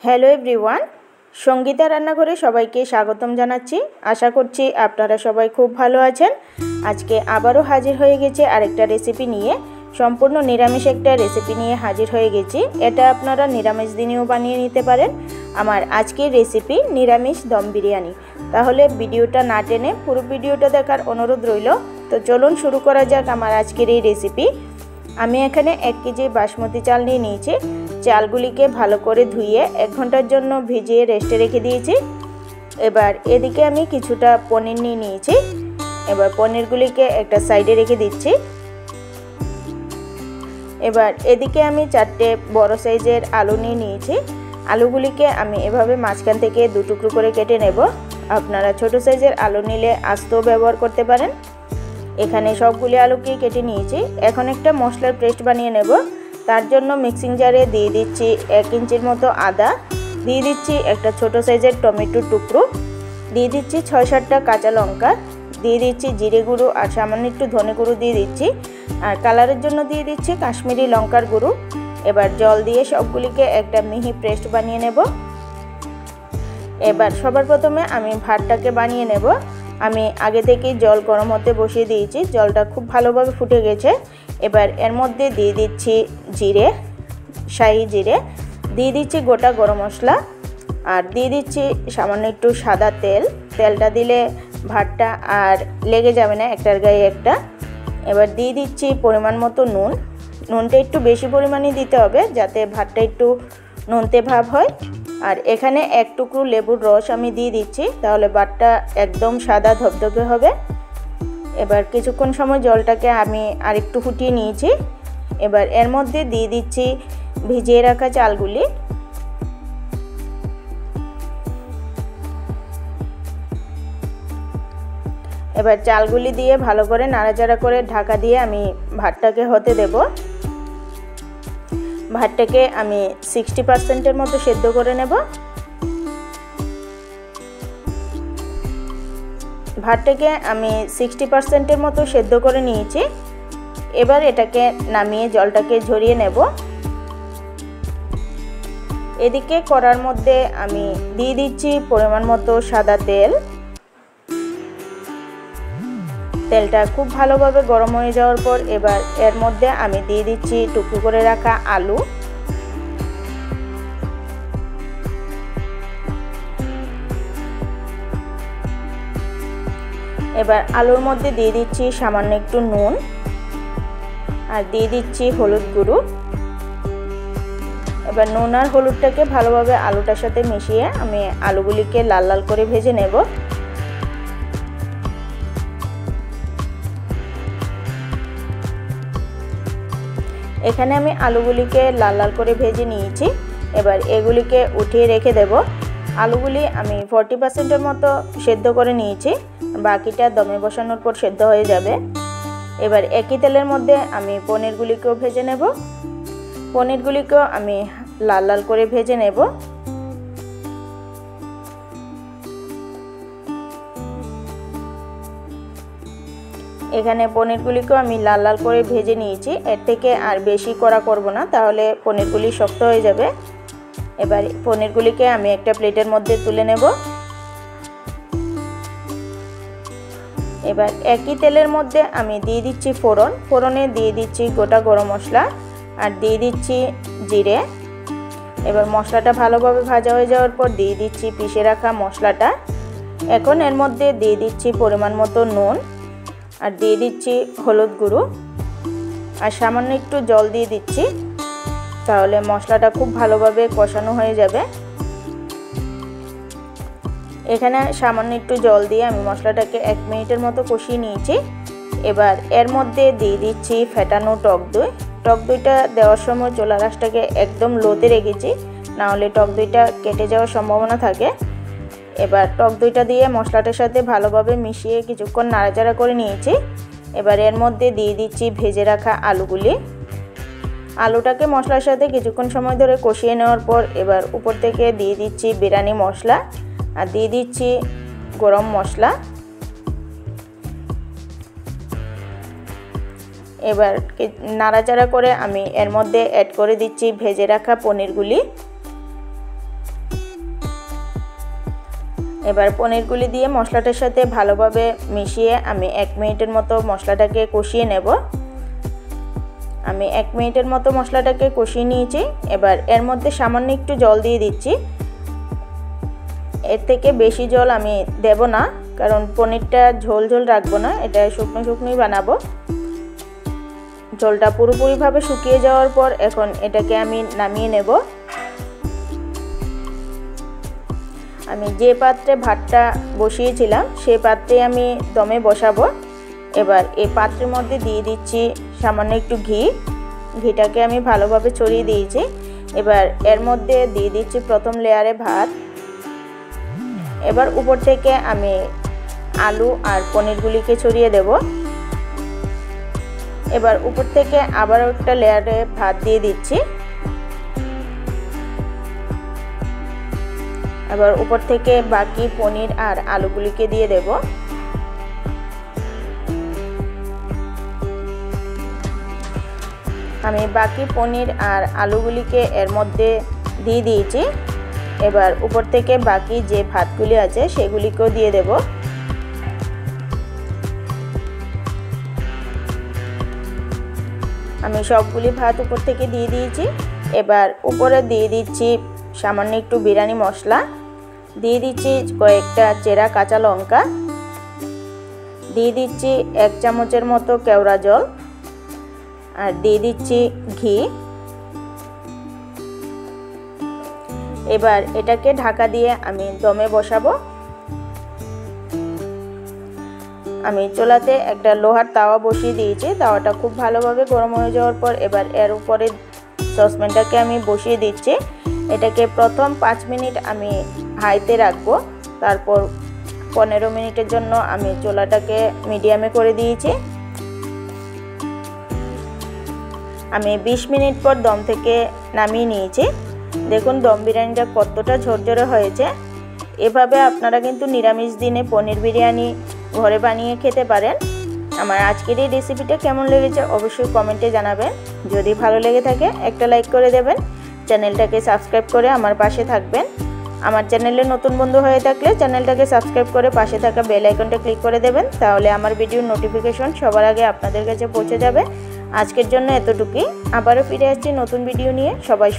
Hello everyone, Sangeeta রান্নাঘরে সবাইকে স্বাগতম জানাচ্ছি। আশা করছি আপনারা সবাই খুব ভালো আছেন। আজকে আবারও হাজির হয়ে গেছে আরেকটা রেসিপি নিয়ে। সম্পূর্ণ নিরামিষ একটা রেসিপি নিয়ে হাজির হয়ে গেছি। এটা আপনারা নিরামিষ দিনেও বানিয়ে নিতে পারেন। আমার আজকের রেসিপি নিরামিষ দম বিরিয়ানি। তাহলে ভিডিওটা না টেনে পুরো ভিডিওটা দেখার অনুরোধ রইল। তো চলুন শুরু করা যাক আমার আজকের এই রেসিপি। আমি এখানে 1 কেজি বাসমতি চাল নিয়ে নিয়েছি। চালগুলিকে ভালো করে ধুয়ে 1 ঘন্টার জন্য ভিজিয়ে রেস্টে রেখে দিয়েছি। এবার এদিকে আমি কিছুটা পনির নিয়ে নিয়েছি। এবার পনিরগুলিকে একটা সাইডে রেখে দিচ্ছি। এবার এদিকে আমি 4টে বড় সাইজের আলু নিয়ে নিয়েছি। আলুগুলিকে আমি এভাবে মাঝখান থেকে 2 টুকরো করে কেটে নেব। আপনারা ছোট সাইজের আলু নিলে আস্তেও ব্যবহার করতে পারেন। এখানে সবগুলি আলুকে কেটে নিয়েছি। এখন একটা মশলার পেস্ট বানিয়ে নেব। তার জন্য মিক্সিং জারে দিয়ে দিচ্ছি 1 ইঞ্চির মতো আদা, দিয়ে দিচ্ছি একটা ছোট সাইজের টমেটোর টুকরো, দিয়ে দিচ্ছি 6-7টা কাঁচা লঙ্কা, দিয়ে দিচ্ছি জিরে গুঁড়ো আর সামান্য একটু ধনে গুঁড়ো দিয়ে দিচ্ছি, আর কালারের জন্য দিয়ে দিচ্ছি কাশ্মীরি লঙ্কার গুঁড়ো। এবার জল দিয়ে সবগুলিকে একটা মিহি পেস্ট বানিয়ে নেব। এবার সবার প্রথমে আমি ভাতটাকে বানিয়ে নেব। আমি আগে থেকেই জল গরম হতে বসিয়ে দিয়েছি। জলটা খুব ভালোভাবে ফুটে গেছে। এবার এর মধ্যে দিয়ে দিচ্ছি জিরে, শাহি জিরে, দিয়ে দিচ্ছি গোটা গরম মশলা, আর দিয়ে দিচ্ছি সামান্য একটু সাদা তেল। তেলটা দিলে ভাতটা আর লেগে যাবে না একটার গায়ে একটা। এবার দিয়ে দিচ্ছি পরিমাণ মতো নুন। নুনটা একটু বেশি পরিমাণে দিতে হবে যাতে ভাতটা একটু নোনতে ভাব হয়। আর এখানে 1 টুকরো লেবুর রস আমি দিয়ে দিচ্ছি, তাহলে ভাতটা একদম সাদা ধবধবে হবে। এবার কিছুক্ষণ সময় জলটাকে আমি আরেকটু ফুটিয়ে নিয়েছি। এবার এর মধ্যে দিয়ে দিচ্ছি ভিজিয়ে রাখা চালগুলি। এবার চালগুলি দিয়ে ভালো করে নাড়াচাড়া করে ঢাকা দিয়ে আমি ভাতটাকে হতে দেব। ভাতটাকে আমি 60%-এর মতো সেদ্ধ করে নেব। ভাতটাকে আমি 60%-এর মতো সেদ্ধ করে নিয়েছি। এবার এটাকে নামিয়ে জলটাকে ঝরিয়ে নেব। এদিকে কড়ার মধ্যে আমি দিয়ে দিচ্ছি পরিমাণ মতো সাদা তেল। তেলটা খুব ভালোভাবে গরম হয়ে যাওয়ার পর এবার এর মধ্যে আমি দিয়ে দিচ্ছি টুকরো করে রাখা আলু। এবার আলুর মধ্যে দিয়ে দিচ্ছি সামান্য একটু নুন, আর দিয়ে দিচ্ছি হলুদ গুঁড়ো। এবার নুন আর হলুদটাকে ভালোভাবে আলুটার সাথে মিশিয়ে আমি আলুগুলিকে লাল লাল করে ভেজে নেব। এখানে আমি আলুগুলিকে লাল লাল করে ভেজে নিয়েছি। এবার এগুলিকে উঠিয়ে রেখে দেব। আলুগুলি আমি 40%-এর মতো সেদ্ধ করে নিয়েছি, বাকিটা দমে বসানোর পর সেদ্ধ হয়ে যাবে। এবার একই তেলের মধ্যে আমি পনিরগুলিকেও ভেজে নেব। পনিরগুলিকেও আমি লাল লাল করে ভেজে নেব। এখানে পনিরগুলিকেও আমি লাল লাল করে ভেজে নিয়েছি। এর থেকে আর বেশি কড়া করব না, তাহলে পনিরগুলি শক্ত হয়ে যাবে। এবার পনিরগুলিকে আমি একটা প্লেটের মধ্যে তুলে নেব। এবার একই তেলের মধ্যে আমি দিয়ে দিচ্ছি ফোড়ন। ফোড়নে দিয়ে দিচ্ছি গোটা গরম মশলা আর দিয়ে দিচ্ছি জিরে। এবার মশলাটা ভালোভাবে ভাজা হয়ে যাওয়ার পর দিয়ে দিচ্ছি পিষে রাখা মশলাটা। এখন এর মধ্যে দিয়ে দিচ্ছি পরিমাণ মতো নুন, আর দিয়ে দিচ্ছি হলুদ গুঁড়ো, আর সামান্য একটু জল দিয়ে দিচ্ছি, তাহলে মশলাটা খুব ভালোভাবে কষানো হয়ে যাবে। এখানে সামান্য একটু জল দিয়ে আমি মশলাটাকে 1 মিনিটের মতো কষিয়ে নিয়েছি। এবার এর মধ্যে দিয়ে দিচ্ছি ফেটানো টক দই। টক দইটা দেওয়ার সময় চুলার আঁচটাকে একদম লোতে রেখেছি, নাহলে টক দইটা কেটে যাওয়ার সম্ভাবনা থাকে। এবার টক দইটা দিয়ে মশলাটার সাথে ভালোভাবে মিশিয়ে কিছুক্ষণ নাড়াচাড়া করে নিয়েছি। এবার এর মধ্যে দিয়ে দিচ্ছি ভেজে রাখা আলুগুলি। আলুটাকে মশলার সাথে কিছুক্ষণ সময় ধরে কষিয়ে নেওয়ার পর এবার উপর থেকে দিয়ে দিচ্ছি বিরিয়ানি মশলা, আর দিয়ে দিচ্ছি গরম মশলা। এবার নাড়াচাড়া করে আমি এর মধ্যে অ্যাড করে দিচ্ছি ভেজে রাখা পনিরগুলি। এবার পনিরগুলি দিয়ে মশলাটার সাথে ভালোভাবে মিশিয়ে আমি 1 মিনিটের মতো মশলাটাকে কষিয়ে নেব। আমি 1 মিনিটের মতো মশলাটাকে কষিয়ে নিয়েছি। এবার এর মধ্যে সামান্য একটু জল দিয়ে দিচ্ছি। এর থেকে বেশি জল আমি দেব না, কারণ পনিরটা ঝোল ঝোল রাখবো না, এটা শুকনো শুকনোই বানাবো। জলটা পুরোপুরিভাবে শুকিয়ে যাওয়ার পর এখন এটাকে আমি নামিয়ে নেব। আমি যে পাত্রে ভাতটা বসিয়েছিলাম সেই পাত্রে আমি দমে বসাবো। এবার এই পাত্রের মধ্যে দিয়ে দিচ্ছি সামান্য একটু ঘিটাকে আমি ভালোভাবে ছড়িয়ে দিয়েছি। এবার এর মধ্যে দিয়ে দিচ্ছি প্রথম লেয়ারে ভাত। এবার উপর থেকে আমি আলু আর পনিরগুলিকে ছড়িয়ে দেব। এবার উপর থেকে আবারও একটা লেয়ারে ভাত দিয়ে দিচ্ছি। এবার উপর থেকে বাকি পনির আর আলুগুলিকে দিয়ে দেব। আমি বাকি পনির আর আলুগুলিকে এর মধ্যে দিয়ে দিয়েছি। এবার উপর থেকে বাকি যে ভাতগুলি আছে সেগুলিকেও দিয়ে দেব। আমি সবগুলি ভাত উপর থেকে দিয়ে দিয়েছি। এবার উপরে দিয়ে দিচ্ছি সামান্য একটু বিরিয়ানি মশলা, দিয়ে দিচ্ছি কয়েকটা চেরা কাঁচা লঙ্কা, দিয়ে দিচ্ছি 1 চামচের মতো কেওড়া জল, আর দিয়ে দিচ্ছি ঘি। এবার এটাকে ঢাকা দিয়ে আমি দমে বসাবো। আমি চুলাতে একটা লোহার তাওয়া বসিয়ে দিয়েছি। তাওয়াটা খুব ভালোভাবে গরম হয়ে যাওয়ার পর এবার এর উপরে সসপ্যানটাকে আমি বসিয়ে দিচ্ছি। এটাকে প্রথম 5 মিনিট আমি হাইতে রাখবো, তারপর 15 মিনিটের জন্য আমি চুলাটাকে মিডিয়ামে করে দিয়েছি। আমি 20 মিনিট পর দম থেকে নামিয়ে নিয়েছি। দেখুন দম বিরিয়ানিটা কতটা ঝরঝরে হয়েছে। এভাবে আপনারা কিন্তু নিরামিষ দিনে পনির বিরিয়ানি ঘরে বানিয়ে খেতে পারেন। আমার আজকের এই রেসিপিটা কেমন লেগেছে অবশ্যই কমেন্টে জানাবেন। যদি ভালো লেগে থাকে একটা লাইক করে দেবেন, চ্যানেলটাকে সাবস্ক্রাইব করে আমার পাশে থাকবেন। আমার চ্যানেলে নতুন বন্ধু হয়ে থাকলে চ্যানেলটাকে সাবস্ক্রাইব করে পাশে থাকা বেল আইকনটা ক্লিক করে দেবেন, তাহলে আমার ভিডিওর নোটিফিকেশন সবার আগে আপনাদের কাছে পৌঁছে যাবে। আজকের জন্য এতটুকুই। আবারও ফিরে আসছি নতুন ভিডিও নিয়ে। সবাই